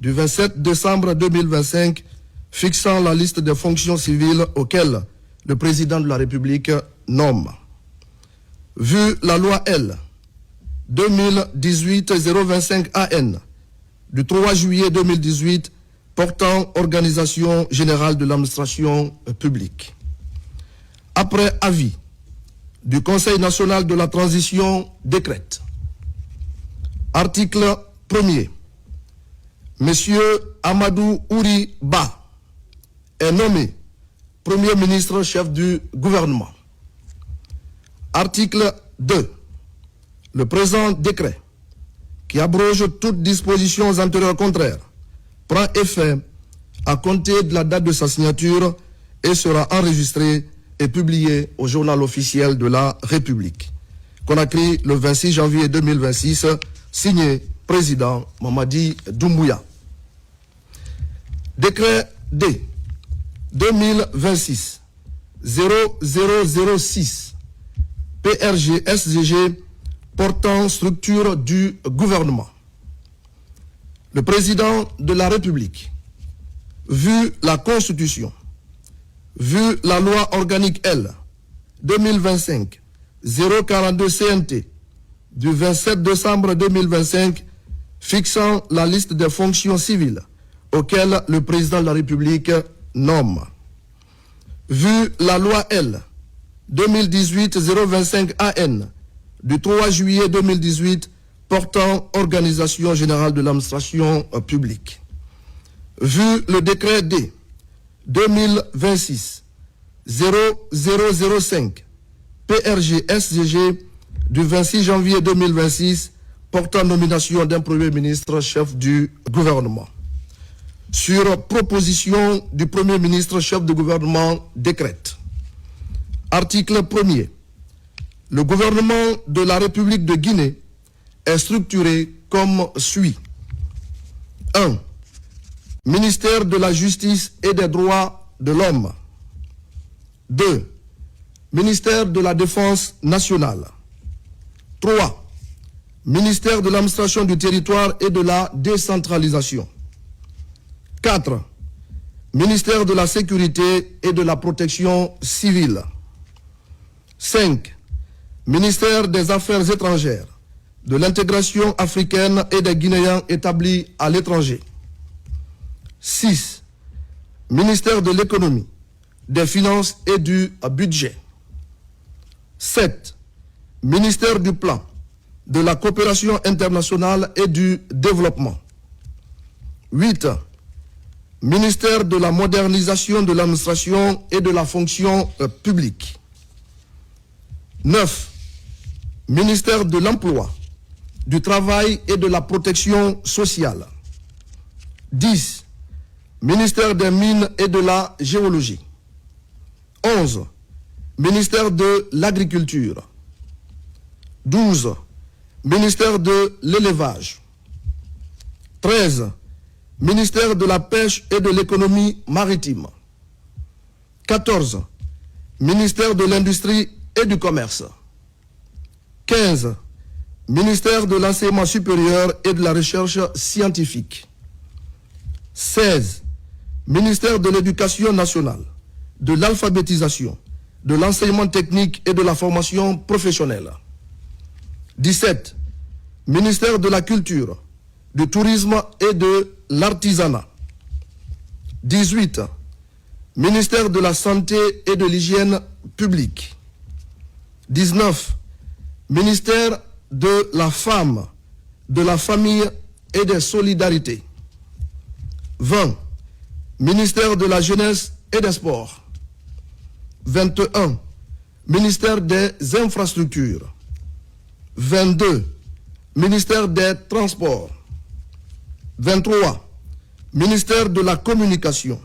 du 27 décembre 2025 fixant la liste des fonctions civiles auxquelles le président de la République nomme. Vu la loi L 2018-025 AN du 3 juillet 2018 portant organisation générale de l'administration publique. Après avis du Conseil national de la transition décrète. Article 1er. Monsieur Amadou Ouri Ba est nommé Premier ministre chef du gouvernement. Article 2. Le présent décret, qui abroge toutes dispositions antérieures contraires, prend effet à compter de la date de sa signature et sera enregistré et publié au journal officiel de la République. Conakry, le 26 janvier 2026, signé président Mamadi Doumbouya. Décret D 2026 0006 PRG SGG portant structure du gouvernement. Le président de la République, vu la Constitution, vu la loi organique L 2025-042 CNT du 27 décembre 2025 fixant la liste des fonctions civiles auxquelles le président de la République nomme. Vu la loi L 2018-025 AN du 3 juillet 2018 portant organisation générale de l'administration publique. Vu le décret D 2026-0005 PRG SGG du 26 janvier 2026 portant nomination d'un Premier ministre chef du gouvernement. Sur proposition du Premier ministre chef du gouvernement décrète. Article 1er. Le gouvernement de la République de Guinée est structuré comme suit. 1. Ministère de la Justice et des Droits de l'Homme. 2. Ministère de la Défense nationale. 3. Ministère de l'Administration du territoire et de la décentralisation. 4. Ministère de la Sécurité et de la Protection civile. 5. Ministère des Affaires étrangères, de l'intégration africaine et des Guinéens établis à l'étranger. 6. Ministère de l'économie, des finances et du budget. 7. Ministère du plan, de la coopération internationale et du développement. 8. Ministère de la modernisation de l'administration et de la fonction publique. 9. Ministère de l'Emploi, du Travail et de la Protection sociale. 10. Ministère des Mines et de la Géologie. 11. Ministère de l'Agriculture. 12. Ministère de l'Élevage. 13. Ministère de la Pêche et de l'Économie maritime. 14. Ministère de l'Industrie et du Commerce. 15. Ministère de l'Enseignement supérieur et de la Recherche scientifique. 16. Ministère de l'Éducation nationale, de l'alphabétisation, de l'enseignement technique et de la formation professionnelle. 17. Ministère de la Culture, du Tourisme et de l'Artisanat. 18. Ministère de la Santé et de l'Hygiène publique. 19. Ministère de la Femme, de la Famille et des Solidarités. 20. Ministère de la Jeunesse et des Sports. 21. Ministère des Infrastructures. 22. Ministère des Transports. 23. Ministère de la Communication,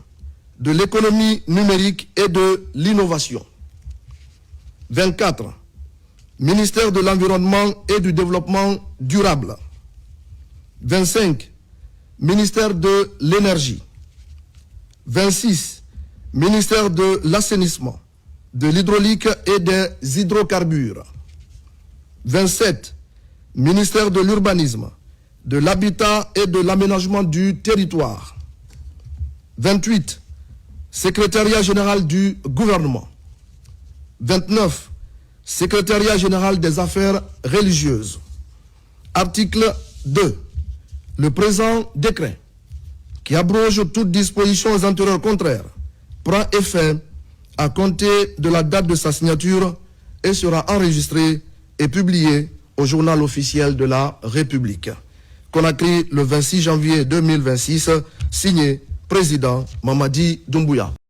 de l'Économie numérique et de l'Innovation. 24. Ministère de l'Environnement et du Développement durable. 25. Ministère de l'Énergie. 26. Ministère de l'Assainissement, de l'Hydraulique et des Hydrocarbures. 27. Ministère de l'Urbanisme, de l'habitat et de l'aménagement du territoire. 28. Secrétariat général du gouvernement. 29. Secrétariat général des affaires religieuses. Article 2. Le présent décret, qui abroge toute disposition aux antérieures contraires, prend effet à compter de la date de sa signature et sera enregistré et publié au journal officiel de la République. Conakry, le 26 janvier 2026, signé président Mamadi Doumbouya.